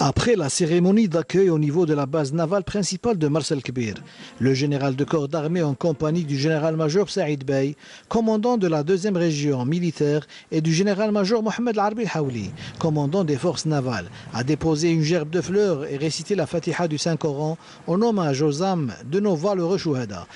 Après la cérémonie d'accueil au niveau de la base navale principale de Mars el-Kbir, le général de corps d'armée en compagnie du général-major Saïd Bey, commandant de la 2e région militaire, et du général-major Mohamed Al-Arbi Al-Hawli, commandant des forces navales, a déposé une gerbe de fleurs et récité la Fatiha du Saint-Coran en hommage aux âmes de nos valeureux chouhada.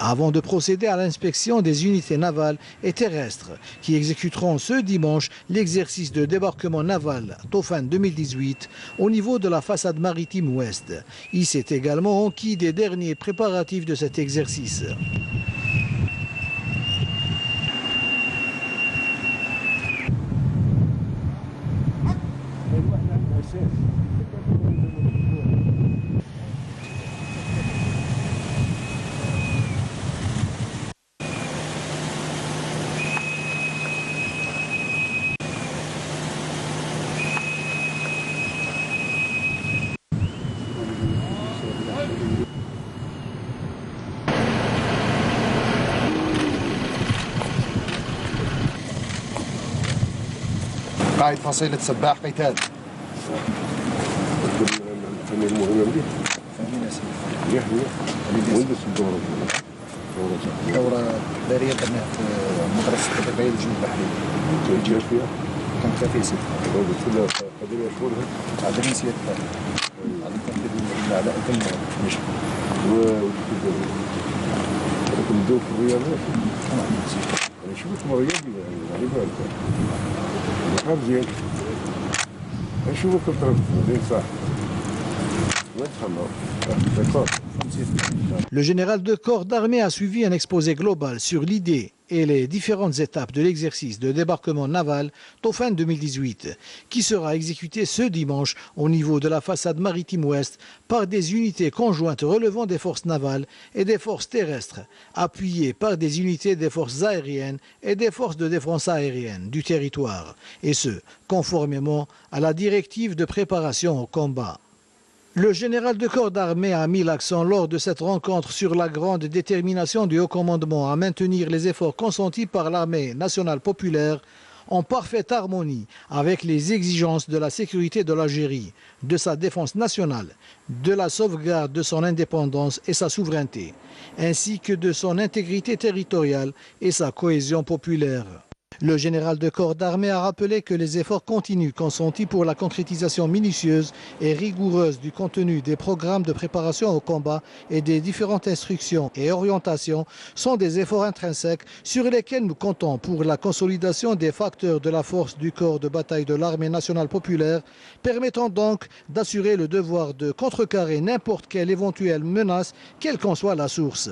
Avant de procéder à l'inspection des unités navales et terrestres qui exécuteront ce dimanche l'exercice de débarquement naval Tofan 2018 au niveau de la façade maritime ouest. Il s'est également enquis des derniers préparatifs de cet exercice. قائد فصيلة سباح قتال. فني المهمة دي. وين الدورة؟ دورة دارية درناها في مدرسة التدريبية للجنود البحرية. كنت فيها؟ كنت فيها في سيدي. كلها قدروا يشكرها؟ عدني سيادة عدني كنت على أكل مشي. ولكن الدور في الرياضات. أنا شفت رياضي غريبة. مزيان. أشوفك الطرف زين صح. Le général de corps d'armée a suivi un exposé global sur l'idée et les différentes étapes de l'exercice de débarquement naval Tofan 2018, qui sera exécuté ce dimanche au niveau de la façade maritime ouest par des unités conjointes relevant des forces navales et des forces terrestres, appuyées par des unités des forces aériennes et des forces de défense aérienne du territoire, et ce, conformément à la directive de préparation au combat. Le général de corps d'armée a mis l'accent lors de cette rencontre sur la grande détermination du haut commandement à maintenir les efforts consentis par l'armée nationale populaire en parfaite harmonie avec les exigences de la sécurité de l'Algérie, de sa défense nationale, de la sauvegarde de son indépendance et sa souveraineté, ainsi que de son intégrité territoriale et sa cohésion populaire. Le général de corps d'armée a rappelé que les efforts continus consentis pour la concrétisation minutieuse et rigoureuse du contenu des programmes de préparation au combat et des différentes instructions et orientations sont des efforts intrinsèques sur lesquels nous comptons pour la consolidation des facteurs de la force du corps de bataille de l'armée nationale populaire, permettant donc d'assurer le devoir de contrecarrer n'importe quelle éventuelle menace, quelle qu'en soit la source.